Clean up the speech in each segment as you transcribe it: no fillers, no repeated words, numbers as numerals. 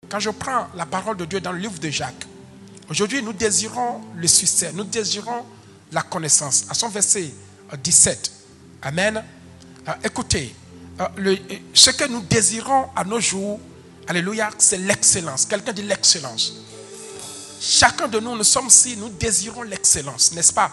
Quand je prends la parole de Dieu dans le livre de Jacques, aujourd'hui nous désirons le succès, nous désirons la connaissance. À son verset 17, Amen. Écoutez, ce que nous désirons à nos jours, alléluia, c'est l'excellence. Quelqu'un dit l'excellence. Chacun de nous, nous sommes ici, nous désirons l'excellence, n'est-ce pas?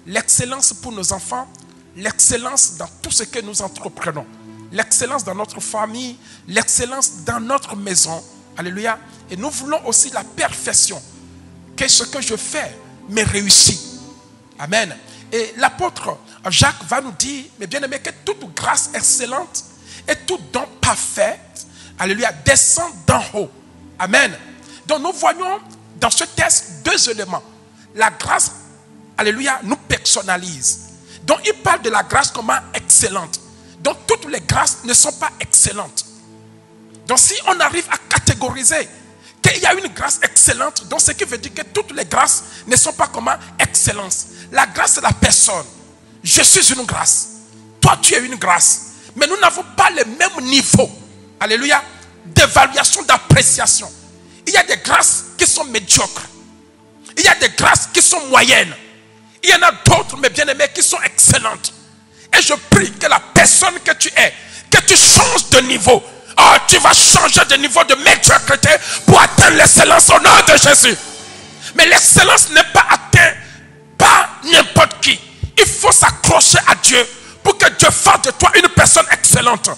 L'excellence pour nos enfants, l'excellence dans tout ce que nous entreprenons, l'excellence dans notre famille, l'excellence dans notre maison, alléluia. Et nous voulons aussi la perfection, que ce que je fais me réussit. Amen. Et l'apôtre Jacques va nous dire, mes bien-aimés, que toute grâce excellente et tout don parfait, alléluia, descend d'en haut. Amen. Donc nous voyons dans ce texte deux éléments. La grâce, alléluia, nous personnalise. Donc il parle de la grâce comme excellente. Donc toutes les grâces ne sont pas excellentes. Donc si on arrive à catégoriser qu'il y a une grâce excellente, donc ce qui veut dire que toutes les grâces ne sont pas comme excellence. La grâce c'est la personne. Je suis une grâce. Toi tu es une grâce. Mais nous n'avons pas le même niveau, alléluia, d'évaluation, d'appréciation. Il y a des grâces qui sont médiocres. Il y a des grâces qui sont moyennes. Il y en a d'autres, mes bien-aimés, qui sont excellentes. Et je prie que la personne que tu es, que tu changes de niveau. Oh, tu vas changer de niveau de médiocrité pour atteindre l'excellence au nom de Jésus. Mais l'excellence n'est pas atteinte par n'importe qui. Il faut s'accrocher à Dieu pour que Dieu fasse de toi une personne excellente.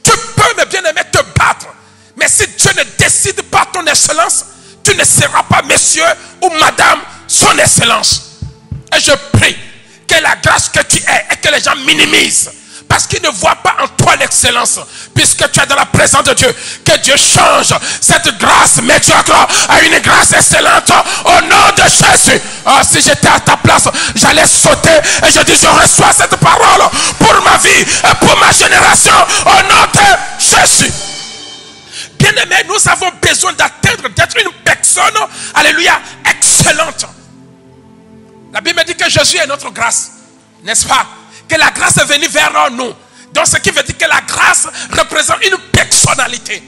Tu peux, mes bien-aimés, te battre. Mais si Dieu ne décide pas ton excellence, tu ne seras pas monsieur ou madame son excellence. Et je prie que la grâce que tu es et que les gens minimisent. Parce qu'ils ne voient pas en toi l'excellence. Puisque tu es dans la présence de Dieu. Que Dieu change cette grâce médiocre à une grâce excellente au nom de Jésus. Oh, si j'étais à ta place, j'allais sauter et je dis je reçois cette parole pour ma vie et pour ma génération au nom de Jésus. Bien-aimés, nous avons besoin d'atteindre, d'être une personne, alléluia, excellente. La Bible dit que Jésus est notre grâce, n'est-ce pas? Que la grâce est venue vers nous. Donc ce qui veut dire que la grâce représente une personnalité.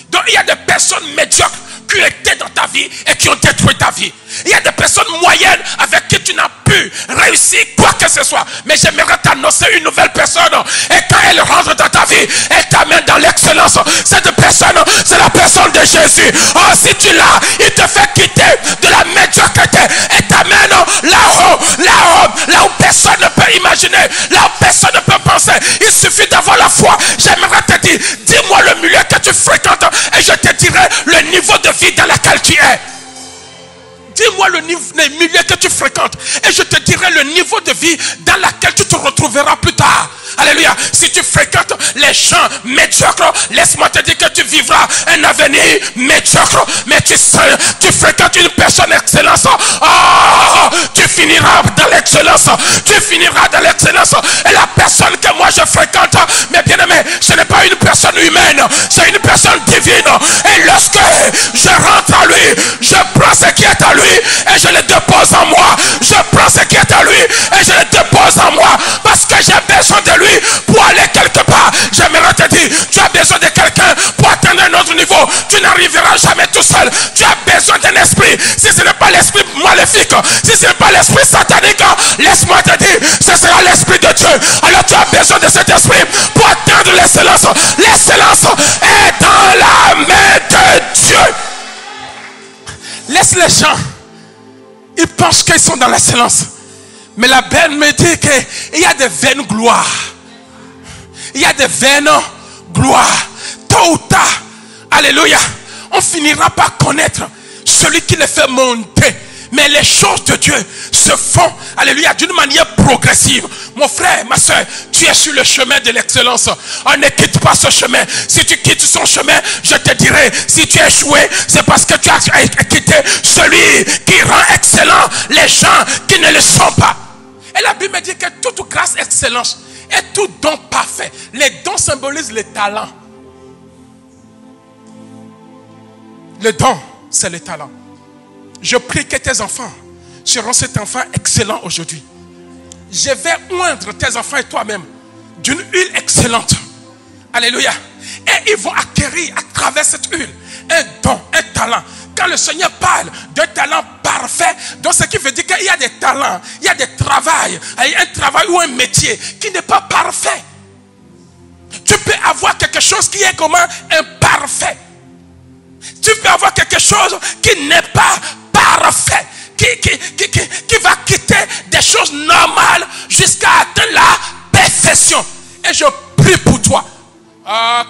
Donc il y a des personnes médiocres qui étaient dans ta vie et qui ont détruit ta vie. Il y a des personnes moyennes avec qui tu n'as pu réussir quoi que ce soit. Mais j'aimerais t'annoncer une nouvelle personne. Et quand elle rentre dans ta vie, elle t'amène dans l'excellence. Cette personne, c'est la personne de Jésus. Oh, si tu l'as, il te fait quitter de la médiocrité et t'amène là où personne ne peut imaginer, là où personne ne peut penser. Il suffit d'avoir la foi. J'aimerais te dire, dis-moi le milieu que tu fréquentes et je te dirai le niveau de vie dans lequel tu es. Dis-moi le milieu que tu fréquentes et je te dirai le niveau de vie dans lequel tu te retrouveras plus tard. Alléluia. Si tu fréquentes les gens médiocres, laisse-moi te dire que tu vivras un avenir médiocre. Mais tu fréquentes une personne excellence. Oh, tu finiras dans l'excellence. Tu finiras dans l'excellence. Et la personne que moi je fréquente, mes bien-aimés, ce n'est pas une personne humaine, c'est une personne divine. Et lorsque je rentre à lui, je prends ce qui est à lui et je le dépose en moi. Je prends ce qui est à lui et je le dépose en moi. Parce que j'ai besoin de lui pour aller quelque part. J'aimerais te dire, tu as besoin de quelqu'un pour atteindre un autre niveau. Tu n'arriveras jamais tout seul. Tu as besoin d'un esprit. Si ce n'est pas l'esprit maléfique, si ce n'est pas l'esprit satanique, laisse-moi te dire, ce sera l'esprit de Dieu. Alors tu as besoin de cet esprit pour atteindre l'excellence. L'excellence est dans la main de Dieu. Laisse les gens, ils pensent qu'ils sont dans l'excellence. Mais la Bible me dit qu'il y a des vaines gloires. Il y a des vaines gloires. Tôt ou tard, alléluia, on finira par connaître celui qui les fait monter. Mais les choses de Dieu se font, alléluia, d'une manière progressive. Mon frère, ma soeur, tu es sur le chemin de l'excellence. On ne quitte pas ce chemin. Si tu quittes son chemin, je te dirai, si tu es échoué, c'est parce que tu as quitté celui qui rend excellent les gens qui ne le sont pas. Et la Bible me dit que toute grâce excellence et tout don parfait. Les dons symbolisent les talents. Le don, c'est le talent. Je prie que tes enfants seront cet enfant excellent aujourd'hui. Je vais oindre tes enfants et toi-même d'une huile excellente. Alléluia. Et ils vont acquérir à travers cette huile un don, un talent. Quand le Seigneur parle d'un talent parfait, donc ce qui veut dire qu'il y a des talents, il y a des travails, un travail ou un métier qui n'est pas parfait. Tu peux avoir quelque chose qui est comment imparfait. Tu peux avoir quelque chose qui n'est pas parfait. Qui va quitter des choses normales jusqu'à atteindre la perfection. Et je prie pour toi.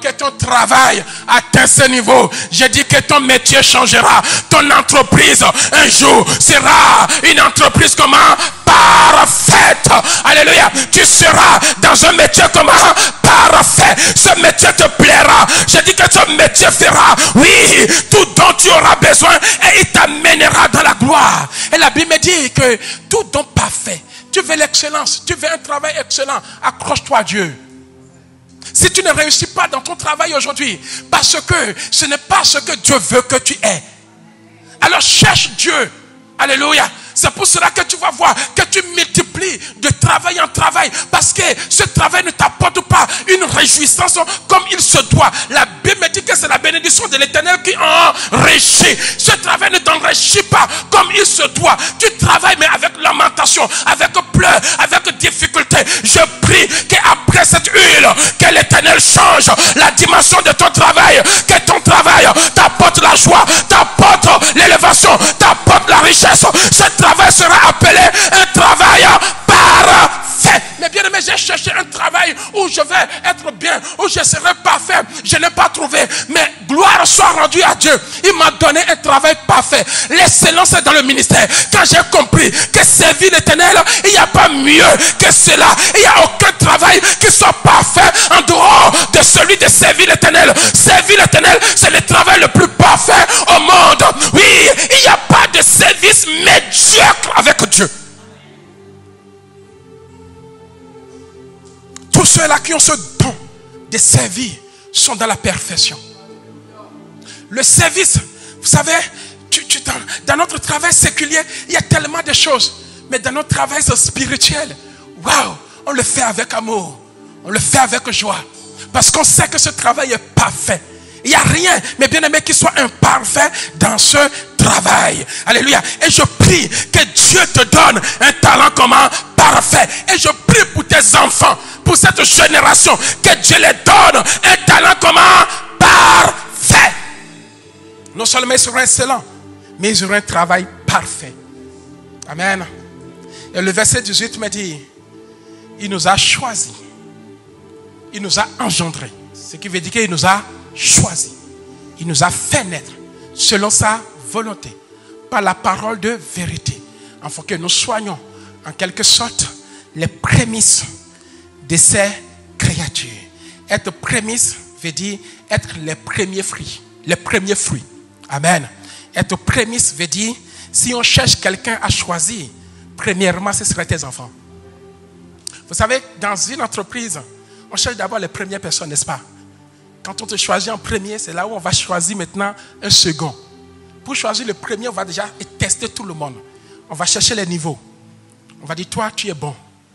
Que ton travail atteint ce niveau. Je dis que ton métier changera. Ton entreprise un jour sera une entreprise comment? Parfaite. Alléluia. Tu seras dans un métier comment? Parfait. Ce métier te plaira. Je dis que ce métier fera, oui, tout dont tu auras besoin et il t'amènera dans la gloire. Et la Bible me dit que tout don parfait. Tu veux l'excellence, tu veux un travail excellent, accroche-toi à Dieu. Si tu ne réussis pas dans ton travail aujourd'hui, parce que ce n'est pas ce que Dieu veut que tu aies, alors cherche Dieu. Alléluia. C'est pour cela que tu vas voir que tu multiplies de travail en travail. Parce que ce travail ne t'apporte pas une réjouissance comme il se doit. La Bible me dit que c'est la bénédiction de l'Éternel qui enrichit. Ce travail ne t'enrichit pas comme il se doit. Tu travailles mais avec lamentation, avec pleurs, avec difficulté. Je prie qu'après cette huile, que l'Éternel change la dimension de ton travail. Que ton travail t'apporte la joie, t'apporte l'élévation, t'apporte la richesse. Ce travail sera appelé un travail parfait. Mais bien aimé, j'ai cherché un travail où je vais être bien, où je serai parfait. Je n'ai pas trouvé. Mais gloire soit rendue à Dieu. Il m'a donné un travail parfait. L'excellence est dans le ministère. Quand j'ai compris que servir l'Éternel, il n'y a pas mieux que cela. Il n'y a aucun travail qui soit parfait en dehors de celui de servir l'Éternel. Servir l'Éternel, c'est le travail le plus parfait au monde. Oui, il n'y a pas de service médiocre avec Dieu. Tous ceux-là qui ont ce don de servir sont dans la perfection. Le service, vous savez, dans notre travail séculier, il y a tellement de choses. Mais dans notre travail spirituel, waouh, on le fait avec amour. On le fait avec joie. Parce qu'on sait que ce travail est parfait. Il n'y a rien, mais bien aimé, qui soit imparfait dans ce travail. Alléluia. Et je prie que Dieu te donne un talent comment? Parfait. Et je prie pour tes enfants, pour cette génération, que Dieu les donne un talent comment? Parfait. Non seulement ils seront excellents, mais ils auront un travail parfait. Amen. Et le verset 18 me dit, il nous a choisis. Il nous a engendrés. Ce qui veut dire qu'il nous a choisis. Il nous a fait naître selon sa volonté, par la parole de vérité, afin que nous soyons en quelque sorte les prémices de ces créatures. Être prémisse veut dire être les premiers fruits. Les premiers fruits. Amen. Être prémisse veut dire, si on cherche quelqu'un à choisir, premièrement, ce seraient tes enfants. Vous savez, dans une entreprise, on cherche d'abord les premières personnes, n'est-ce pas? Quand on te choisit en premier, c'est là où on va choisir maintenant un second. Pour choisir le premier, on va déjà tester tout le monde. On va chercher les niveaux. On va dire, toi, tu es bon.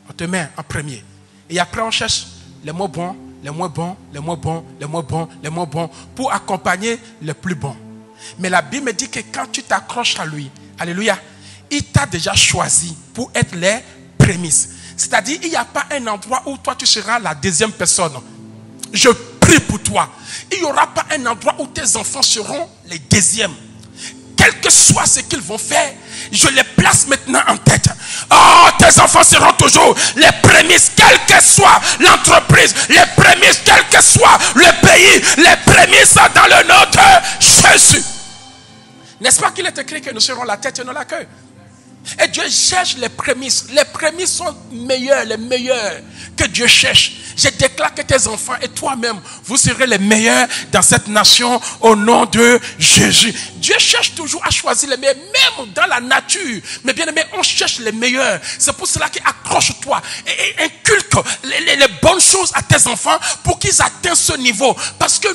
On te met en premier. Et après, on cherche les moins bons, les moins bons, les moins bons, les moins bons, les moins bons, pour accompagner les plus bons. Mais la Bible me dit que quand tu t'accroches à lui, alléluia, il t'a déjà choisi pour être les prémices. C'est-à-dire, il n'y a pas un endroit où toi, tu seras la deuxième personne. Je prie pour toi. Il n'y aura pas un endroit où tes enfants seront les deuxièmes. Quel que soit ce qu'ils vont faire, je les place maintenant en tête. Oh, tes enfants seront toujours les prémices, quelle que soit l'entreprise, les prémices, quel que soit le pays, les prémices dans le nom de Jésus. N'est-ce pas qu'il est écrit que nous serons la tête et non la queue? Et Dieu cherche les prémices. Les prémices sont meilleures, les meilleurs que Dieu cherche. Je déclare que tes enfants et toi-même, vous serez les meilleurs dans cette nation au nom de Jésus. Dieu cherche toujours à choisir les meilleurs, même dans la nature. Mais bien aimé, on cherche les meilleurs. C'est pour cela qu'accroche-toi et inculque les bonnes choses à tes enfants pour qu'ils atteignent ce niveau. Parce que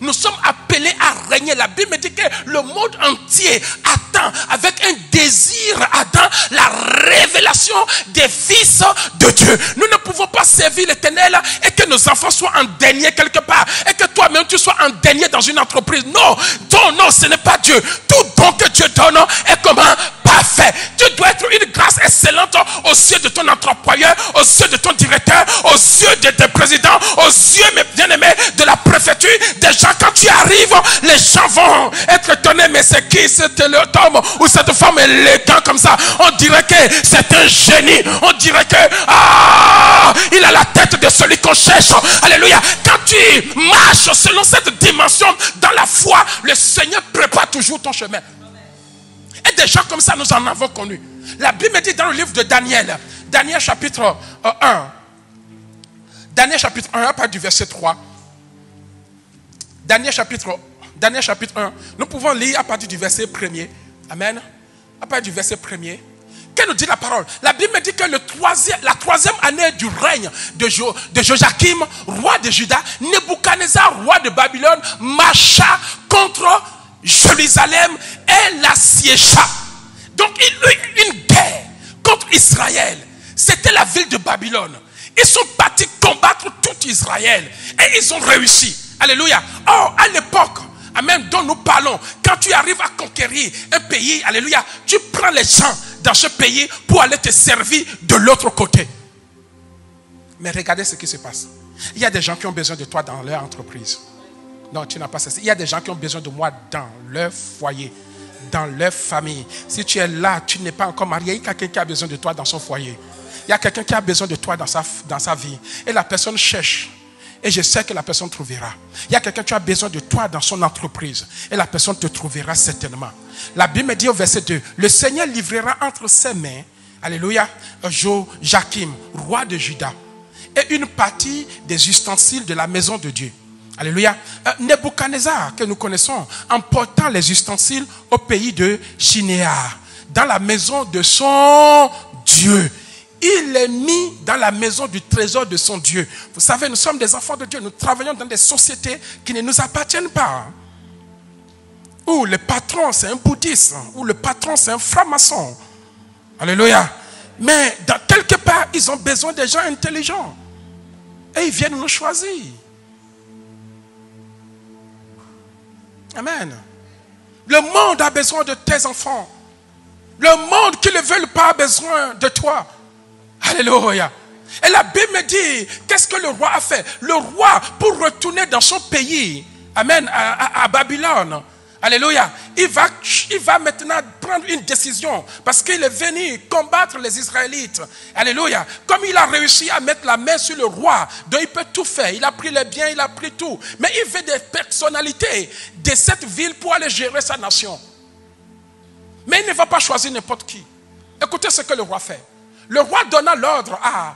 nous sommes appelés à régner. La Bible me dit que le monde entier attend avec un désir désire Adam la révélation des fils de Dieu. Nous ne pouvons pas servir l'Éternel et que nos enfants soient endeuillés quelque part et que toi-même tu sois endeuillé dans une entreprise. Non, non, ce n'est pas Dieu. Tout don que Dieu donne est comment? Parfait. Tu dois être une grâce excellente aux yeux de ton employeur, aux yeux de ton directeur, aux yeux de tes présidents, aux yeux, mes bien-aimés, de la préfecture. Des gens, quand tu arrives, les gens vont être étonnés. Mais c'est qui cet homme ou cette femme élégant comme ça? On dirait que c'est un génie. On dirait que il a la tête de celui qu'on cherche. Alléluia. Quand tu marches selon cette dimension dans la foi, le Seigneur prépare toujours ton chemin. Et des gens comme ça, nous en avons connu. La Bible me dit dans le livre de Daniel, Daniel chapitre 1, Daniel chapitre 1, à partir du verset 3. Daniel chapitre 1, nous pouvons lire à partir du verset 1er. Amen. À partir du verset 1er. Qu'est-ce que nous dit la parole? La Bible me dit que la troisième année du règne de Joachim, roi de Juda, Nebuchadnezzar, roi de Babylone, marcha contre Jérusalem et l'assiégea. Donc il y a eu une guerre contre Israël. C'était la ville de Babylone. Ils sont partis combattre tout Israël et ils ont réussi. Alléluia. Or, à l'époque, amen, dont nous parlons, quand tu arrives à conquérir un pays, alléluia, tu prends les gens dans ce pays pour aller te servir de l'autre côté. Mais regardez ce qui se passe. Il y a des gens qui ont besoin de toi dans leur entreprise. Non, tu n'as pas cessé. Il y a des gens qui ont besoin de moi dans leur foyer, dans leur famille. Si tu es là, tu n'es pas encore marié, il y a quelqu'un qui a besoin de toi dans son foyer. Il y a quelqu'un qui a besoin de toi dans sa vie. Et la personne cherche. Et je sais que la personne trouvera. Il y a quelqu'un qui a besoin de toi dans son entreprise. Et la personne te trouvera certainement. La Bible me dit au verset 2, le Seigneur livrera entre ses mains, alléluia, Joachim, roi de Juda, et une partie des ustensiles de la maison de Dieu. Alléluia. Nebuchadnezzar, que nous connaissons, emportant les ustensiles au pays de Shinéar, dans la maison de son Dieu. Il est mis dans la maison du trésor de son Dieu. Vous savez, nous sommes des enfants de Dieu. Nous travaillons dans des sociétés qui ne nous appartiennent pas. Où le patron, c'est un bouddhiste. Où le patron, c'est un franc-maçon. Alléluia. Mais dans quelque part, ils ont besoin des gens intelligents. Et ils viennent nous choisir. Amen. Le monde a besoin de tes enfants. Le monde qui ne veut pas a besoin de toi. Alléluia. Et la Bible me dit, qu'est-ce que le roi a fait? Le roi, pour retourner dans son pays, amen, à Babylone, alléluia, il va maintenant prendre une décision, parce qu'il est venu combattre les Israélites. Alléluia. Comme il a réussi à mettre la main sur le roi, donc il peut tout faire. Il a pris les biens, il a pris tout. Mais il veut des personnalités de cette ville pour aller gérer sa nation. Mais il ne va pas choisir n'importe qui. Écoutez ce que le roi fait. Le roi donna l'ordre à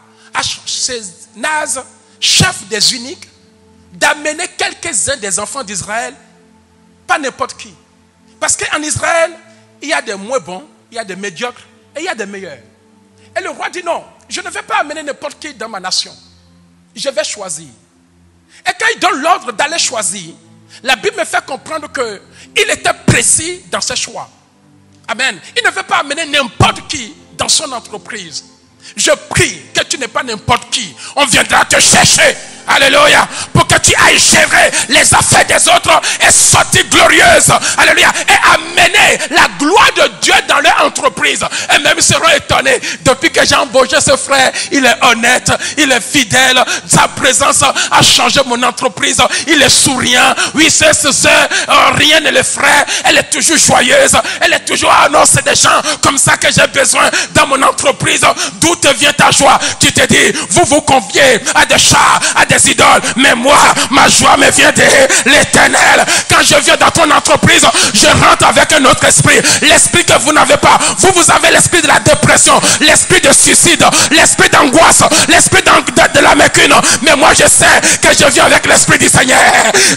Naz, chef des eunuques, d'amener quelques-uns des enfants d'Israël, pas n'importe qui. Parce qu'en Israël, il y a des moins bons, il y a des médiocres et il y a des meilleurs. Et le roi dit non, je ne vais pas amener n'importe qui dans ma nation. Je vais choisir. Et quand il donne l'ordre d'aller choisir, la Bible me fait comprendre qu'il était précis dans ses choix. Amen. Il ne veut pas amener n'importe qui dans son entreprise. Je prie que tu n'es pas n'importe qui. On viendra te chercher. Alléluia. Pour que tu ailles gérer les affaires des autres et sortir glorieuse. Alléluia. Et amener la gloire de Dieu dans leur entreprise. Et même ils seront étonnés. Depuis que j'ai embauché ce frère, il est honnête, il est fidèle. Sa présence a changé mon entreprise. Il est souriant. Oui, c'est rien ne l'effraie. Elle est toujours joyeuse. Elle est toujours, ah non, c'est des gens comme ça que j'ai besoin dans mon entreprise. D'où te vient ta joie? Tu te dis, vous vous confiez à des chats, à des idoles, mais moi, ma joie me vient de l'Éternel. Quand je viens dans ton entreprise, je rentre avec un autre esprit, l'esprit que vous n'avez pas. Vous avez l'esprit de la dépression, l'esprit de suicide, l'esprit d'angoisse, l'esprit de la mécune. Mais moi, je sais que je viens avec l'esprit du Seigneur.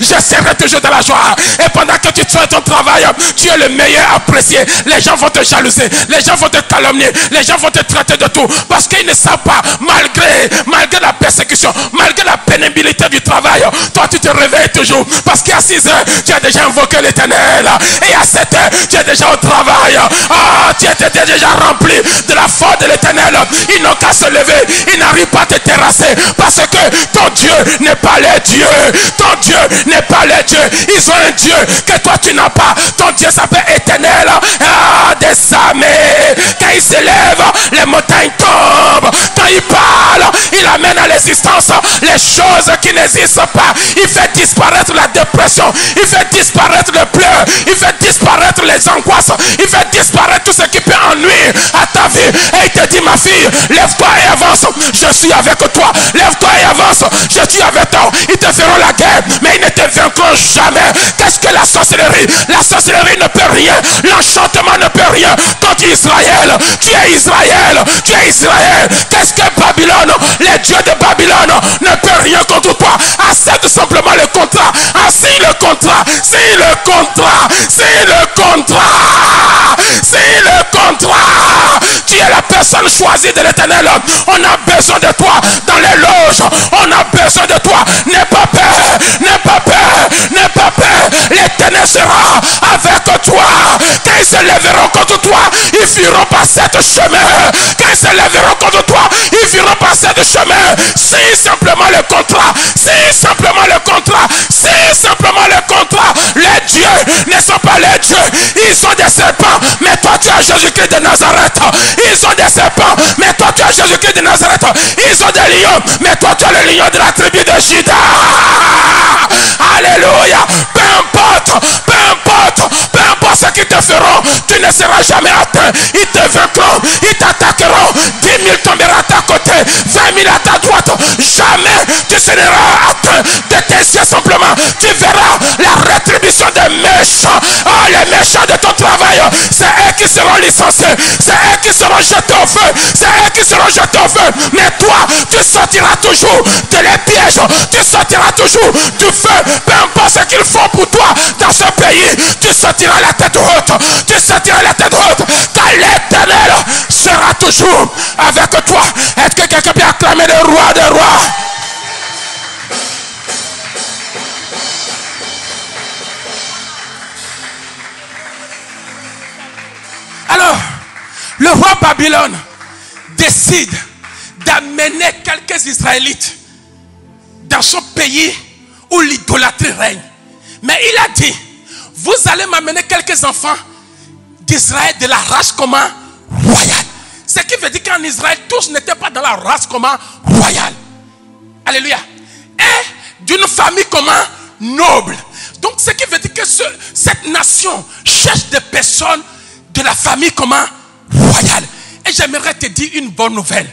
Je serai toujours dans la joie. Et pendant que tu fais ton travail, tu es le meilleur apprécié. Les gens vont te jalouser, les gens vont te calomnier, les gens vont te traiter de tout. Parce qu'ils ne savent pas, malgré la persécution, malgré la pénibilité du travail, toi tu te réveilles toujours. Parce qu'à 6 heures, tu as déjà invoqué l'Éternel. Et à 7 heures, tu es déjà au travail. Tu étais déjà rempli de la force de l'Éternel. Ils n'ont qu'à se lever, ils n'arrivent pas à te terrasser. Parce que ton Dieu n'est pas leur Dieu. Ton Dieu n'est pas leur Dieu. Ils ont un Dieu que toi tu n'as pas. Ton Dieu s'appelle Éternel des armées. Quand il s'élève, les montagnes tombent. Quand il parle, il amène à l'existence les choses qui n'existent pas. Il fait disparaître la dépression. Il fait disparaître le pleurs. Il fait disparaître les angoisses. Il fait disparaître tout ce qui peut ennuyer à ta vie. Et il te dit, ma fille, lève-toi et avance. Je suis avec toi. Lève-toi et avance. Je suis avec toi. Ils te feront la guerre, mais ils ne te vaincront jamais. Qu'est-ce que la sorcellerie? La sorcellerie ne peut rien. L'enchantement ne peut rien contre Israël. Tu es Israël. Tu es Israël. Qu'est-ce que Babylone? Les dieux de Babylone ne peuvent rien contre toi. Accepte simplement le contrat. Signe le contrat. Signe le contrat. Signe le contrat. Signe le contrat. Tu es la personne choisie de l'Éternel. On a besoin de toi dans les loges. On a besoin de toi. N'aie pas peur. N'aie pas peur. N'aie pas peur. L'Éternel sera avec toi. Quand ils se lèveront contre toi, ils fuiront par cette chemin. Quand ils se lèveront contre toi, ils fuiront par cette chemin. Signe simplement le contrat. Signe simplement le contrat. Signe simplement le contrat. Les dieux ne sont pas les dieux. Ils sont des serpents. Mais toi tu as Jésus-Christ de Nazareth. Ils ont des serpents. Mais toi tu as Jésus-Christ de Nazareth. Ils ont des lions. Mais toi tu as le lion de la tribu de Juda. Alléluia. Peu importe. Peu importe. Peu importe ce qu'ils te feront. Tu ne seras jamais atteint. Ils te vaincront. Ils t'attaqueront. 10 000 tomberont à ta côté. 20 000 à ta droite. Jamais tu seras atteint de tes yeux simplement. Tu verras la rétribution des méchants. Les méchants de ton travail. C'est eux qui seront licenciés. C'est eux qui seront jetés au feu. C'est eux qui seront jetés au feu. Mais toi, tu sortiras toujours de les pièges. Tu sortiras toujours du feu. Peu importe ce qu'ils font pour toi dans ce pays. Tu sortiras la tête haute. Tu sortiras la tête haute. Car l'Éternel sera toujours avec toi. Est-ce que quelqu'un peut acclamer le roi des rois? Alors, le roi Babylone décide d'amener quelques Israélites dans son pays où l'idolâtrie règne. Mais il a dit, vous allez m'amener quelques enfants d'Israël de la race comment royale. Ce qui veut dire qu'en Israël, tous n'étaient pas dans la race comment royale. Alléluia. Et d'une famille comment noble. Donc ce qui veut dire que cette nation cherche des personnes de la famille comment royale. Et j'aimerais te dire une bonne nouvelle.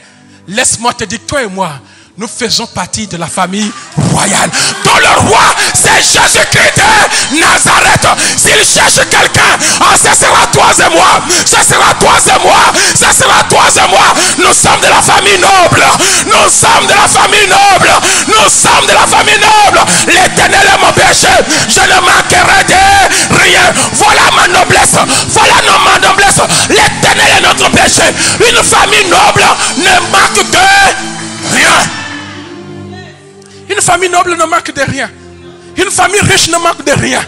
Laisse-moi te dire, toi et moi, nous faisons partie de la famille royale. Dont le roi, c'est Jésus-Christ de Nazareth. S'il cherche quelqu'un, ce sera toi et moi. Ce sera toi et moi. Ce sera toi et moi. Nous sommes de la famille noble. Nous sommes de la famille noble. Nous sommes de la famille noble. L'Éternel est mon berger. Je ne manquerai de rien. Voilà ma noblesse. Voilà ma noblesse. L'Éternel est notre berger. Une famille noble ne manque de rien. Une famille noble ne manque de rien. Une famille riche ne manque de rien.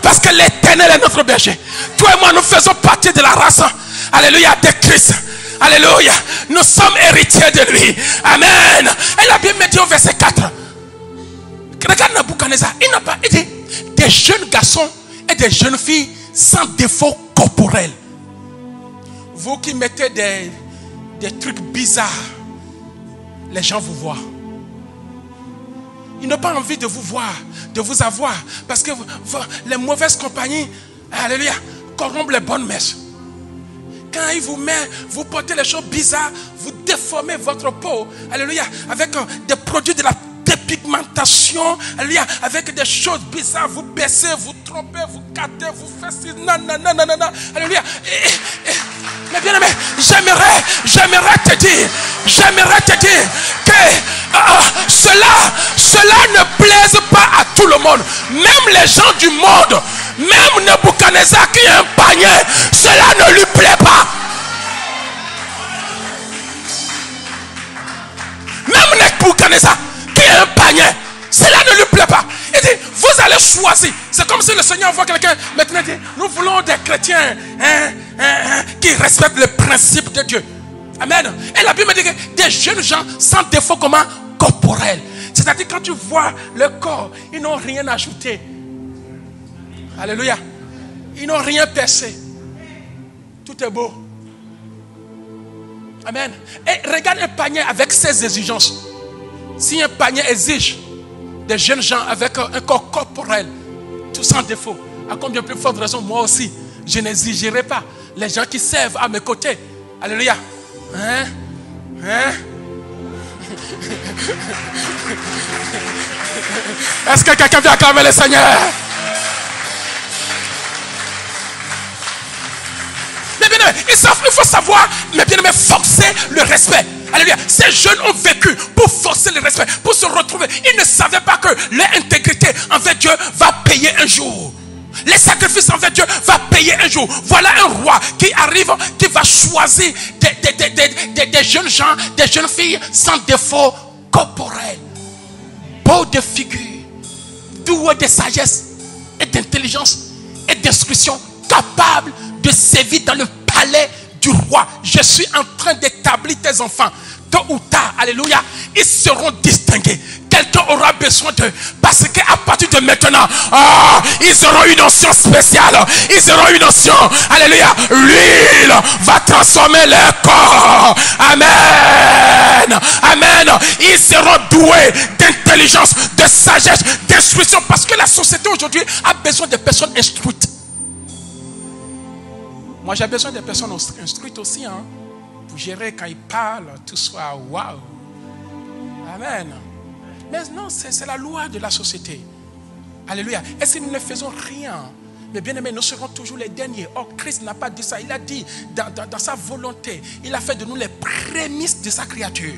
Parce que l'Éternel est notre berger. Toi et moi, nous faisons partie de la race. Alléluia, de Christ. Alléluia. Nous sommes héritiers de lui. Amen. Elle a bien dit au verset 4. Regarde Nabuchodonosor. Il n'a pas dit des jeunes garçons et des jeunes filles sans défaut corporel. Vous qui mettez des trucs bizarres, les gens vous voient. Ils n'ont pas envie de vous voir, de vous avoir. Parce que les mauvaises compagnies, alléluia, corrompent les bonnes mèches. Quand ils vous mettent, vous portez les choses bizarres, vous déformez votre peau, alléluia, avec des produits de la dépigmentation, alléluia, avec des choses bizarres, vous baissez, vous trompez, vous gâtez, vous faites nanana, alléluia. Mais bien aimé, j'aimerais te dire que cela ne plaise pas à tout le monde. Même les gens du monde, même Nabuchodonosor qui panier, cela ne lui plaît pas. Même Nebuchadnezzar, qui a un panier, cela ne lui plaît pas. Il dit, vous allez choisir. C'est comme si le Seigneur voit quelqu'un maintenant dit, nous voulons des chrétiens qui respectent les principes de Dieu. Amen. Et la Bible dit que des jeunes gens sans défaut comment corporel. C'est-à-dire quand tu vois le corps, ils n'ont rien ajouté. Alléluia. Ils n'ont rien percé. Tout est beau. Amen. Et regarde un panier avec ses exigences. Si un panier exige des jeunes gens avec un corps corporel, tout sans défaut, à combien plus forte raison, moi aussi, je n'exigerai pas les gens qui servent à mes côtés. Alléluia. Hein? Est-ce que quelqu'un vient acclamer le Seigneur? Mais bien aimé, il faut savoir, mais bien aimé, forcer le respect. Alléluia. Ces jeunes ont vécu pour forcer le respect, pour se retrouver. Ils ne savaient pas que leur intégrité envers Dieu va payer un jour. Les sacrifices envers Dieu va payer un jour. Voilà un roi qui arrive, qui va choisir des jeunes gens, des jeunes filles sans défaut corporel, beaux de figure, doués de sagesse et d'intelligence et d'instruction, capables de sévir dans le palais du roi. Je suis en train d'établir tes enfants. Tôt ou tard, alléluia, ils seront distingués. Quelqu'un aura besoin d'eux. Parce qu'à partir de maintenant, ils auront une onction spéciale. Ils auront une onction. Alléluia. L'huile va transformer leur corps. Amen. Amen. Ils seront doués d'intelligence, de sagesse, d'instruction. Parce que la société aujourd'hui a besoin de personnes instruites. Moi, j'ai besoin de personnes instruites aussi. Pour gérer quand ils parlent, tout soit waouh. Amen. Mais non, c'est la loi de la société. Alléluia. Et si nous ne faisons rien, mais bien aimés, nous serons toujours les derniers. Or, Christ n'a pas dit ça. Il a dit dans sa volonté, il a fait de nous les prémices de sa créature.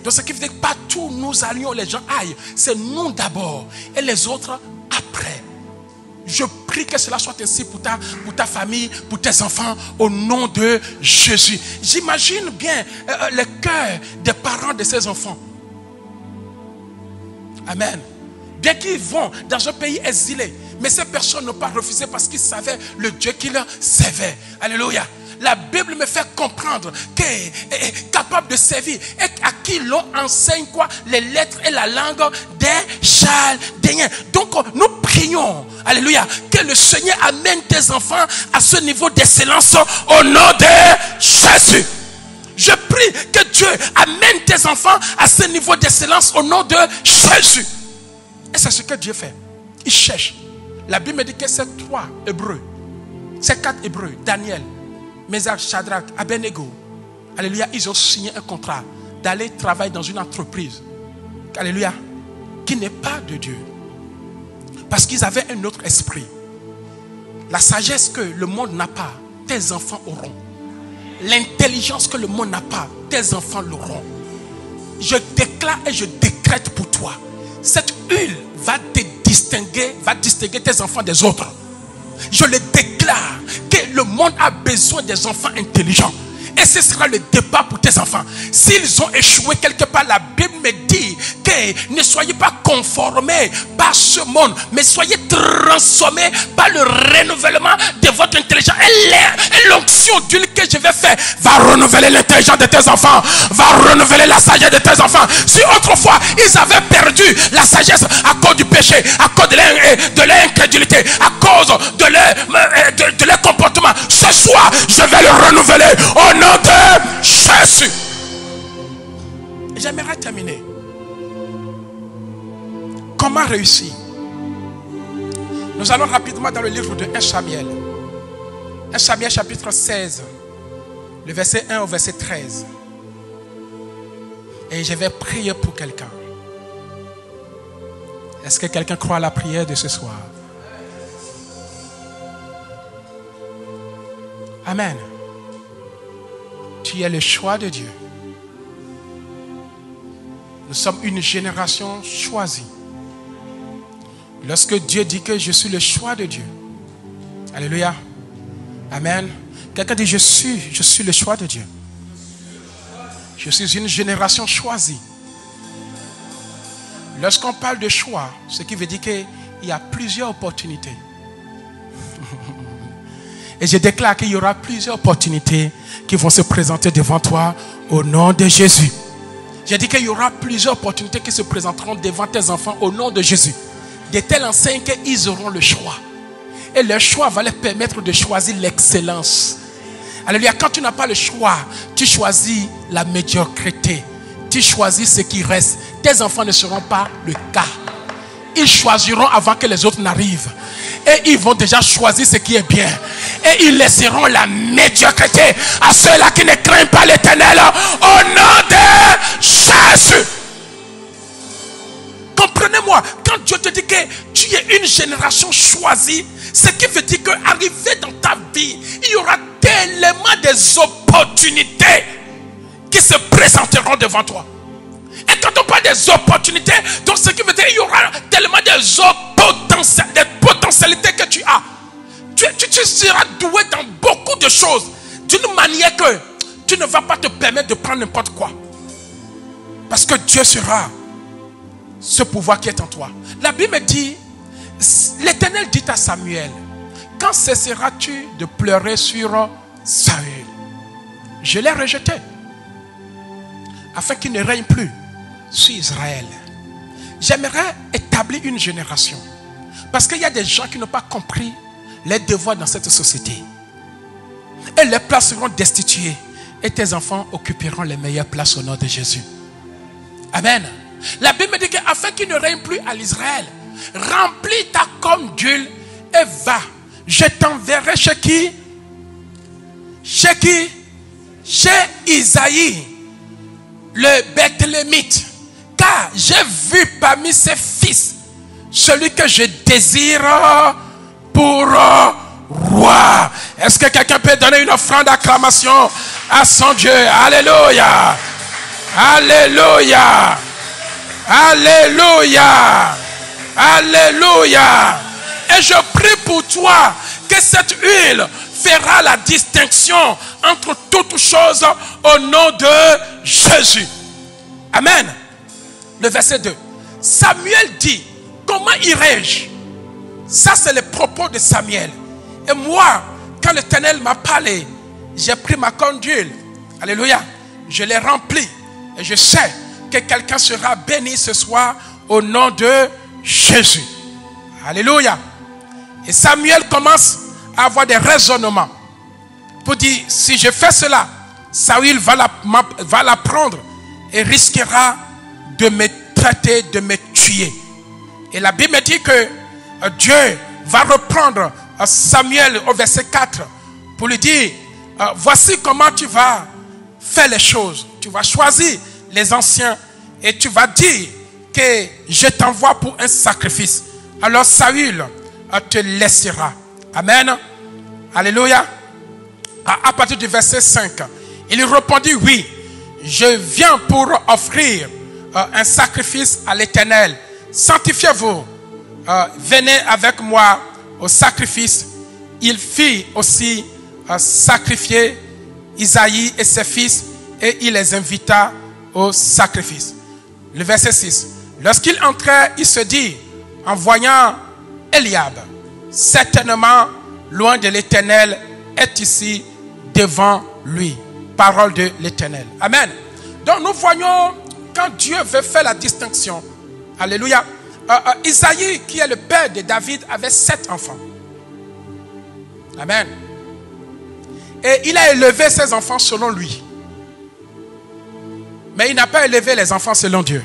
Donc, ce qui veut dire que partout où nous allions, les gens aillent. C'est nous d'abord et les autres après. Je prie que cela soit ainsi pour ta famille, pour tes enfants, au nom de Jésus. J'imagine bien le cœur des parents de ces enfants. Amen. Dès qu'ils vont dans un pays exilé, mais ces personnes n'ont pas refusé parce qu'ils savaient le Dieu qu'ils servaient. Alléluia. La Bible me fait comprendre qu'il est capable de servir. Et à qui l'on enseigne quoi? Les lettres et la langue des Chaldéens. Donc nous prions, alléluia, que le Seigneur amène tes enfants à ce niveau d'excellence au nom de Jésus. Je prie que Dieu amène tes enfants à ce niveau d'excellence au nom de Jésus. Et c'est ce que Dieu fait. Il cherche. La Bible me dit que ces 3 Hébreux, ces 4 Hébreux, Daniel, Meshach, Shadrach, Abednego, alléluia, ils ont signé un contrat d'aller travailler dans une entreprise, alléluia, qui n'est pas de Dieu. Parce qu'ils avaient un autre esprit. La sagesse que le monde n'a pas, tes enfants auront. L'intelligence que le monde n'a pas, tes enfants l'auront. Je déclare et je décrète pour toi. Cette huile va te distinguer, va distinguer tes enfants des autres. Je le déclare que le monde a besoin des enfants intelligents. Et ce sera le départ pour tes enfants. S'ils ont échoué quelque part, la Bible me dit que ne soyez pas conformés par ce monde, mais soyez transformés par le renouvellement de votre intelligence. Et l'onction d'huile que je vais faire va renouveler l'intelligence de tes enfants, va renouveler la sagesse de tes enfants. Si autrefois ils avaient perdu la sagesse à cause du péché, à cause de leur incrédulité, à cause de leur comportement, ce soir je vais le renouveler au nom de Jésus. J'aimerais terminer. Comment réussir? Nous allons rapidement dans le livre de 1 Samuel. 1 Samuel chapitre 16, le verset 1 au verset 13. Et je vais prier pour quelqu'un. Est-ce que quelqu'un croit à la prière de ce soir? Amen. Tu es le choix de Dieu. Nous sommes une génération choisie. Lorsque Dieu dit que je suis le choix de Dieu, alléluia, Amen. Quelqu'un dit, je suis le choix de Dieu. Je suis une génération choisie. Lorsqu'on parle de choix, ce qui veut dire qu'il y a plusieurs opportunités. Et je déclare qu'il y aura plusieurs opportunités qui vont se présenter devant toi au nom de Jésus. J'ai dit qu'il y aura plusieurs opportunités qui se présenteront devant tes enfants au nom de Jésus. De telle enseigne qu'ils auront le choix. Et le choix va leur permettre de choisir l'excellence. Alléluia. Quand tu n'as pas le choix, tu choisis la médiocrité. Tu choisis ce qui reste. Tes enfants ne seront pas le cas. Ils choisiront avant que les autres n'arrivent. Et ils vont déjà choisir ce qui est bien. Et ils laisseront la médiocrité à ceux-là qui ne craignent pas l'Éternel au nom de Jésus. Comprenez-moi, quand Dieu te dit que tu es une génération choisie, ce qui veut dire qu'arrivé dans ta vie, il y aura tellement des opportunités qui se présenteront devant toi. Et quand on parle des opportunités, donc ce qui veut dire qu'il y aura tellement des potentialités que tu as. Tu seras doué dans beaucoup de choses d'une manière que tu ne vas pas te permettre de prendre n'importe quoi. Parce que Dieu sera ce pouvoir qui est en toi. La Bible dit, l'Éternel dit à Samuel, quand cesseras-tu de pleurer sur Saül? Je l'ai rejeté afin qu'il ne règne plus sur Israël. J'aimerais établir une génération parce qu'il y a des gens qui n'ont pas compris les devoirs dans cette société et les places seront destituées et tes enfants occuperont les meilleures places au nom de Jésus. Amen. La Bible dit qu'afin qu'il ne règne plus à l'Israël, remplis ta corne d'huile et va. Je t'enverrai chez qui? Chez qui? Chez Isaïe, le Bethlémite. Car j'ai vu parmi ses fils celui que je désire pour roi. Est-ce que quelqu'un peut donner une offrande d'acclamation à son Dieu? Alléluia. Alléluia. Alléluia. Alléluia. Et je prie pour toi que cette huile fera la distinction entre toutes choses au nom de Jésus. Amen. Le verset 2. Samuel dit, comment irai-je? Ça c'est le propos de Samuel. Et moi, quand l'Éternel m'a parlé, j'ai pris ma corne d'huile. Alléluia. Je l'ai remplie. Et je sais que quelqu'un sera béni ce soir au nom de Jésus. Alléluia. Et Samuel commence à avoir des raisonnements pour dire, si je fais cela, Saül va la prendre et risquera de me traiter, de me tuer. Et la Bible dit que Dieu va reprendre Samuel au verset 4 pour lui dire, voici comment tu vas faire les choses. Tu vas choisir les anciens et tu vas dire que je t'envoie pour un sacrifice. Alors Saül te laissera. Amen. Alléluia. À partir du verset 5, il répondit, oui, je viens pour offrir un sacrifice à l'Éternel. Sanctifiez-vous. Venez avec moi au sacrifice. Il fit aussi sacrifier Isaïe et ses fils et il les invita au sacrifice. Le verset 6. Lorsqu'il entrait, il se dit, en voyant Eliab, certainement loin de l'Éternel est ici devant lui. Parole de l'Éternel. Amen. Donc nous voyons quand Dieu veut faire la distinction. Alléluia. Isaïe, qui est le père de David, avait 7 enfants. Amen. Et il a élevé ses enfants selon lui. Mais il n'a pas élevé les enfants selon Dieu.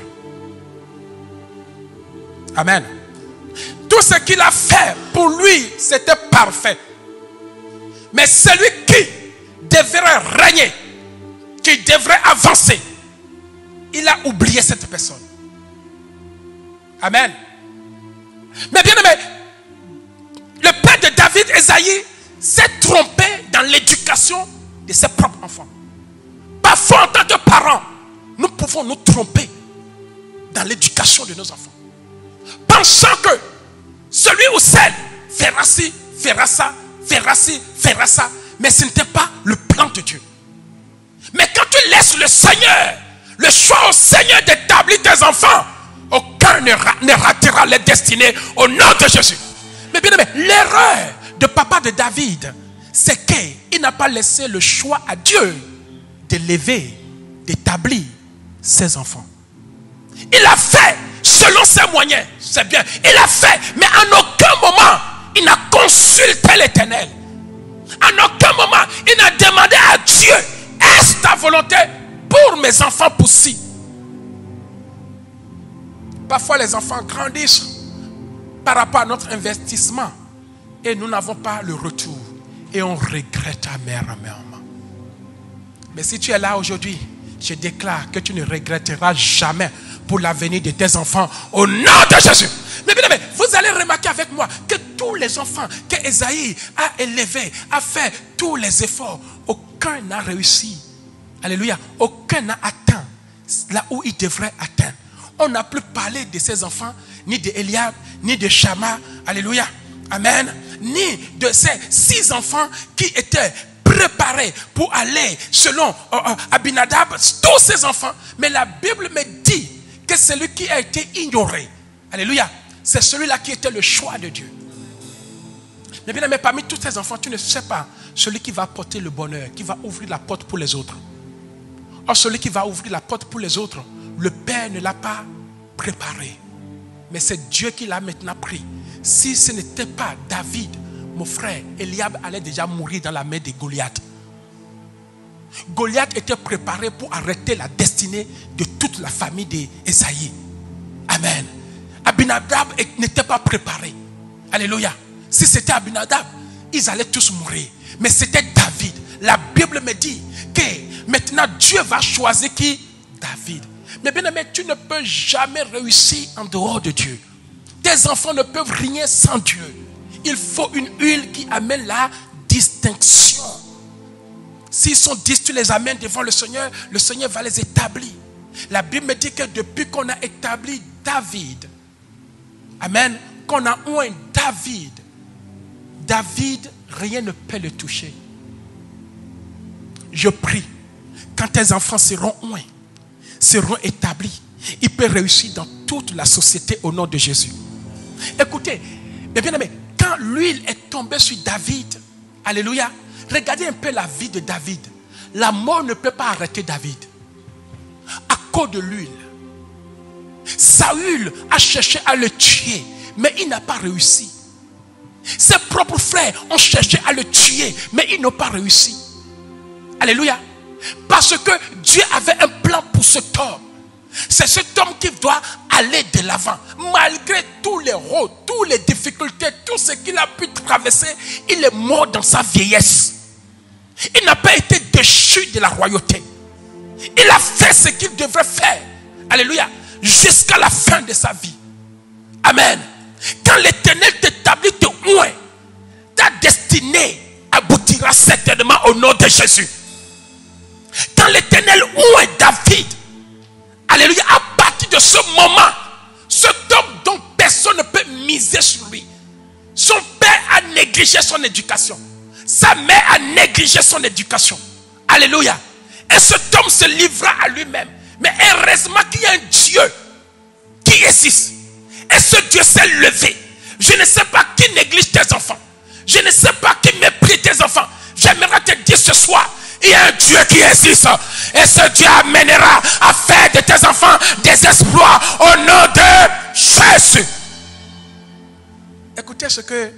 Amen. Tout ce qu'il a fait pour lui, c'était parfait. Mais celui qui devrait régner, qui devrait avancer, il a oublié cette personne. Amen. Mais bien aimé, le père de David, Isaïe, s'est trompé dans l'éducation de ses propres enfants. Parfois, en tant que parents, nous pouvons nous tromper dans l'éducation de nos enfants. Pensant que celui ou celle fera ci, fera ça, fera ci, fera ça. Mais ce n'était pas le plan de Dieu. Mais quand tu laisses le Seigneur, le choix au Seigneur d'établir tes enfants, aucun ne ratera les destinées au nom de Jésus. Mais bien aimé, l'erreur de papa de David, c'est qu'il n'a pas laissé le choix à Dieu d'élever, d'établir ses enfants. Il a fait selon ses moyens, c'est bien. Il a fait, mais en aucun moment, il n'a consulté l'Éternel. En aucun moment, il n'a demandé à Dieu, est-ce ta volonté pour mes enfants poussés? Parfois, les enfants grandissent par rapport à notre investissement et nous n'avons pas le retour. Et on regrette amèrement. Mais si tu es là aujourd'hui, je déclare que tu ne regretteras jamais pour l'avenir de tes enfants au nom de Jésus. Mais bien aimé, vous allez remarquer avec moi que tous les enfants que Esaïe a élevés, a fait tous les efforts, aucun n'a réussi. Alléluia. Aucun n'a atteint là où il devrait atteindre. On n'a plus parlé de ces enfants, ni de Eliab, ni de Shama. Alléluia. Amen. Ni de ces 6 enfants qui étaient préparés pour aller selon Abinadab, tous ces enfants. Mais la Bible me dit que celui qui a été ignoré, alléluia, c'est celui-là qui était le choix de Dieu. Mais bien aimé, parmi tous ces enfants, tu ne sais pas celui qui va apporter le bonheur, qui va ouvrir la porte pour les autres. Or, celui qui va ouvrir la porte pour les autres, le Père ne l'a pas préparé. Mais c'est Dieu qui l'a maintenant pris. Si ce n'était pas David, mon frère, Eliab allait déjà mourir dans la main de Goliath. Goliath était préparé pour arrêter la destinée de toute la famille d'Esaïe. Amen. Abinadab n'était pas préparé. Alléluia. Si c'était Abinadab, ils allaient tous mourir. Mais c'était David. La Bible me dit que maintenant Dieu va choisir qui? David. Mais bien aimé, tu ne peux jamais réussir en dehors de Dieu. Tes enfants ne peuvent rien sans Dieu. Il faut une huile qui amène la distinction. S'ils sont 10, tu les amènes devant le Seigneur va les établir. La Bible me dit que depuis qu'on a établi David, amen, qu'on a oint David, rien ne peut le toucher. Je prie, quand tes enfants seront oints, seront établis, ils peuvent réussir dans toute la société au nom de Jésus. Écoutez, bien aimé, quand l'huile est tombée sur David, alléluia, regardez un peu la vie de David. La mort ne peut pas arrêter David à cause de l'huile. Saül a cherché à le tuer, mais il n'a pas réussi. Ses propres frères ont cherché à le tuer, mais ils n'ont pas réussi. Alléluia. Parce que Dieu avait un plan pour cet homme. C'est cet homme qui doit aller de l'avant. Malgré tous les rôles, toutes les difficultés, tout ce qu'il a pu traverser, il est mort dans sa vieillesse. Il n'a pas été déchu de la royauté. Il a fait ce qu'il devrait faire. Alléluia. Jusqu'à la fin de sa vie. Amen. Quand l'Éternel t'établit de loin, ta destinée aboutira certainement au nom de Jésus. Quand l'Éternel oint David, alléluia, à partir de ce moment, cet homme dont personne ne peut miser sur lui, son père a négligé son éducation, sa mère a négligé son éducation, alléluia, et cet homme se livra à lui-même. Mais heureusement qu'il y a un Dieu qui existe, et ce Dieu s'est levé. Je ne sais pas qui néglige tes enfants, je ne sais pas qui méprise tes enfants. J'aimerais te dire ce soir, il y a un Dieu qui existe. Et ce Dieu amènera à faire de tes enfants des exploits au nom de Jésus. Écoutez ce que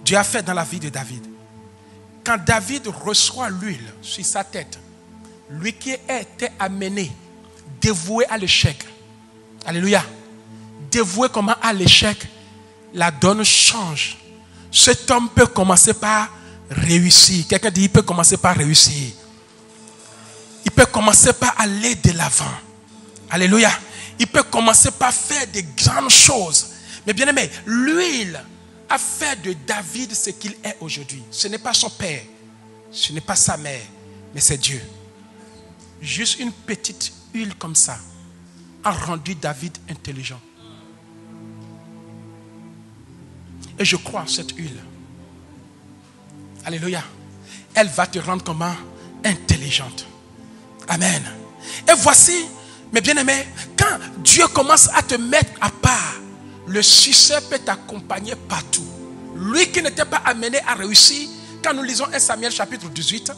Dieu a fait dans la vie de David. Quand David reçoit l'huile sur sa tête, lui qui était amené, dévoué à l'échec. Alléluia. Dévoué comment à l'échec, la donne change. Cet homme peut commencer par réussir. Quelqu'un dit il peut commencer par réussir. Il peut commencer par aller de l'avant. Alléluia. Il peut commencer par faire de grandes choses. Mais bien aimé, l'huile a fait de David ce qu'il est aujourd'hui. Ce n'est pas son père, ce n'est pas sa mère, mais c'est Dieu. Juste une petite huile comme ça a rendu David intelligent. Et je crois cette huile. Alléluia. Elle va te rendre comment? Intelligente. Amen. Et voici, mes bien-aimés, quand Dieu commence à te mettre à part, le succès peut t'accompagner partout. Lui qui n'était pas amené à réussir, quand nous lisons 1 Samuel chapitre 18,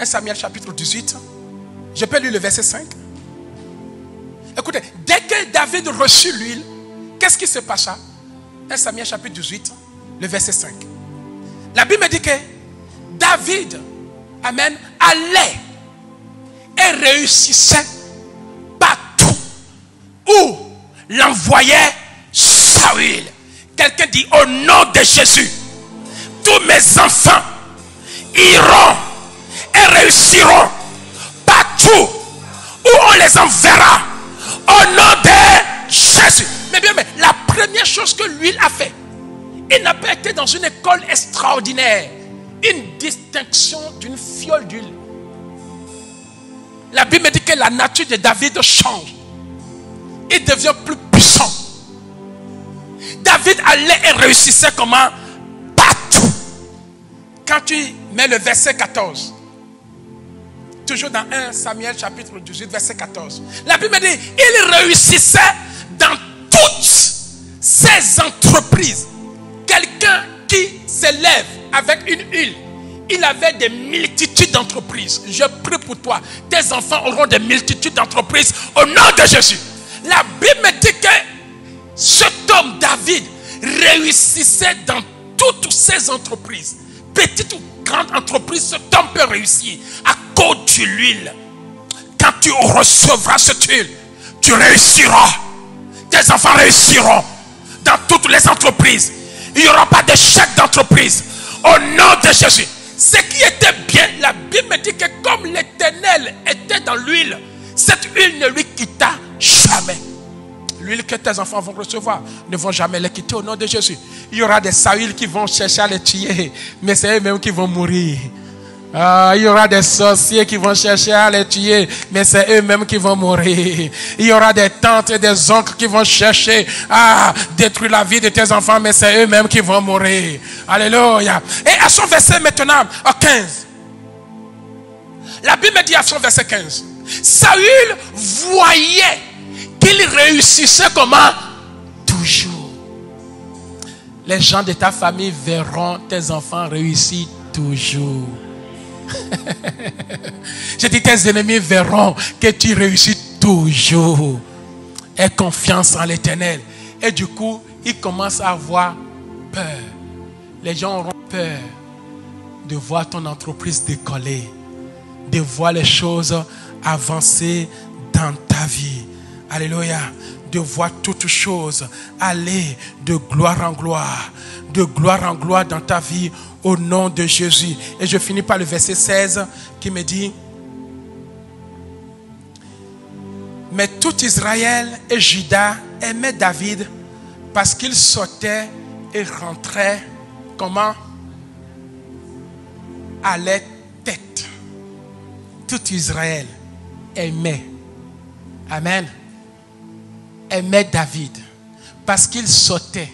1 Samuel chapitre 18, je peux lire le verset 5. Écoutez, dès que David reçut l'huile, qu'est-ce qui se passa? 1 Samuel chapitre 18, le verset 5. La Bible dit que David, amen, allait et réussissait partout où l'envoyait Saül. Quelqu'un dit au nom de Jésus, tous mes enfants iront et réussiront partout où on les enverra au nom de Jésus. Mais bien, mais la première chose que l'huile a fait, il n'a pas été dans une école extraordinaire, une distinction d'une fiole d'huile. La Bible dit que la nature de David change. Il devient plus puissant. David allait et réussissait comment? Partout. Quand tu mets le verset 14, toujours dans 1 Samuel chapitre 18 verset 14, la Bible dit il réussissait dans toutes ses entreprises. Quelqu'un qui s'élève avec une huile, il avait des multitudes d'entreprises. Je prie pour toi, tes enfants auront des multitudes d'entreprises au nom de Jésus. La Bible dit que cet homme David réussissait dans toutes ses entreprises. Petite ou grande entreprise, cet homme peut réussir à cause de l'huile. Quand tu recevras cette huile, tu réussiras. Tes enfants réussiront dans toutes les entreprises. Il n'y aura pas d'échec d'entreprise au nom de Jésus. Ce qui était bien, la Bible dit que comme l'Éternel était dans l'huile, cette huile ne lui quitta jamais. L'huile que tes enfants vont recevoir ne vont jamais les quitter au nom de Jésus. Il y aura des Saül qui vont chercher à les tuer, mais c'est eux-mêmes qui vont mourir. Il y aura des sorciers qui vont chercher à les tuer, mais c'est eux-mêmes qui vont mourir. Il y aura des tantes et des oncles qui vont chercher à détruire la vie de tes enfants, mais c'est eux-mêmes qui vont mourir. Alléluia. Et à son verset maintenant, à 15. La Bible dit à son verset 15, Saül voyait qu'il réussissait comment? Toujours. Les gens de ta famille verront tes enfants réussir toujours. Je dis, tes ennemis verront que tu réussis toujours. Aie confiance en l'Éternel. Et du coup, ils commencent à avoir peur. Les gens auront peur de voir ton entreprise décoller, de voir les choses avancer dans ta vie. Alléluia. De voir toutes choses aller de gloire en gloire, dans ta vie au nom de Jésus. Et je finis par le verset 16 qui me dit: mais tout Israël et Juda aimaient David parce qu'il sortait et rentrait comment? À la tête. Tout Israël aimait. Amen. Aimait David parce qu'il sortait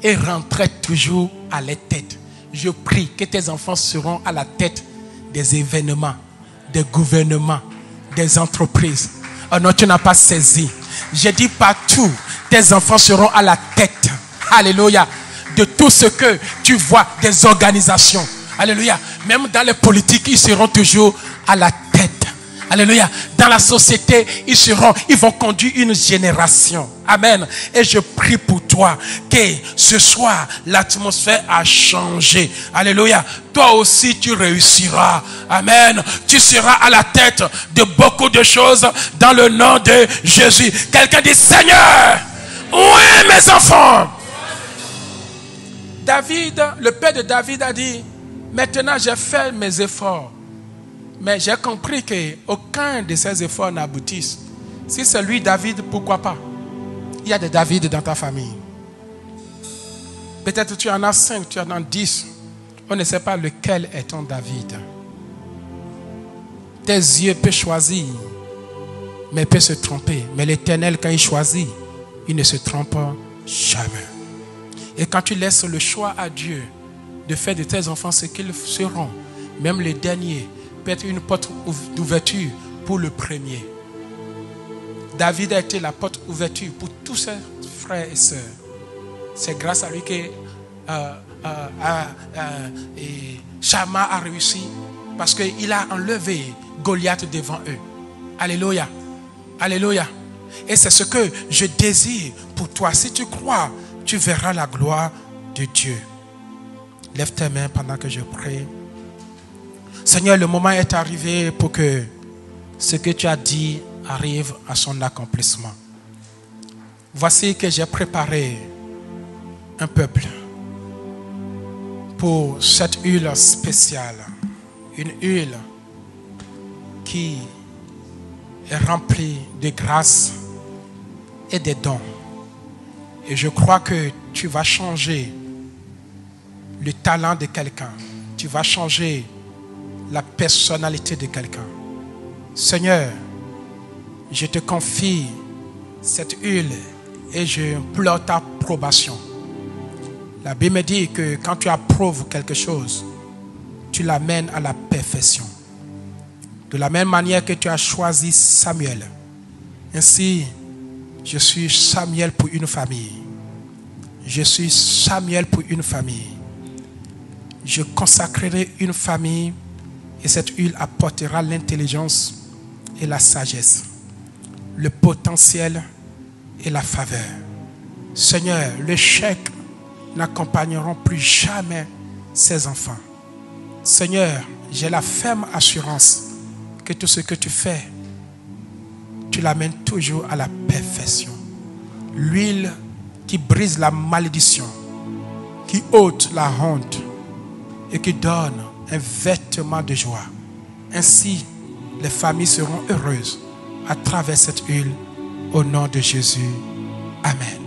et rentrait toujours à la tête. Je prie que tes enfants seront à la tête des événements, des gouvernements, des entreprises. Oh non, tu n'as pas saisi. J'ai dit partout, tes enfants seront à la tête. Alléluia. De tout ce que tu vois, des organisations. Alléluia. Même dans les politiques, ils seront toujours à la tête. Alléluia. Dans la société, ils vont conduire une génération. Amen. Et je prie pour toi que ce soir, l'atmosphère a changé. Alléluia. Toi aussi, tu réussiras. Amen. Tu seras à la tête de beaucoup de choses dans le nom de Jésus. Quelqu'un dit: Seigneur, où est mes enfants? David, le père de David a dit: maintenant j'ai fait mes efforts. Mais j'ai compris qu'aucun de ces efforts n'aboutisse. Si c'est lui, David, pourquoi pas? Il y a des David dans ta famille. Peut-être tu en as 5, tu en as 10. On ne sait pas lequel est ton David. Tes yeux peuvent choisir, mais peuvent se tromper. Mais l'Éternel, quand il choisit, il ne se trompe jamais. Et quand tu laisses le choix à Dieu, de faire de tes enfants ce qu'ils seront. Même les derniers peut être une porte d'ouverture pour le premier. David a été la porte d'ouverture pour tous ses frères et sœurs. C'est grâce à lui que Shama a réussi, parce qu'il a enlevé Goliath devant eux. Alléluia. Alléluia. Et c'est ce que je désire pour toi. Si tu crois, tu verras la gloire de Dieu. Lève tes mains pendant que je prie. Seigneur, le moment est arrivé pour que ce que tu as dit arrive à son accomplissement. Voici que j'ai préparé un peuple pour cette huile spéciale. Une huile qui est remplie de grâce et de dons. Et je crois que tu vas changer le talent de quelqu'un. Tu vas changer la personnalité de quelqu'un. Seigneur, je te confie cette huile et je implore ta approbation. La Bible me dit que quand tu approuves quelque chose, tu l'amènes à la perfection. De la même manière que tu as choisi Samuel. Ainsi, je suis Samuel pour une famille. Je suis Samuel pour une famille. Je consacrerai une famille et cette huile apportera l'intelligence et la sagesse, le potentiel et la faveur. Seigneur, l'échec n'accompagneront plus jamais ces enfants. Seigneur, j'ai la ferme assurance que tout ce que tu fais, tu l'amènes toujours à la perfection. L'huile qui brise la malédiction, qui ôte la honte et qui donne un vêtement de joie. Ainsi, les familles seront heureuses à travers cette huile. Au nom de Jésus. Amen.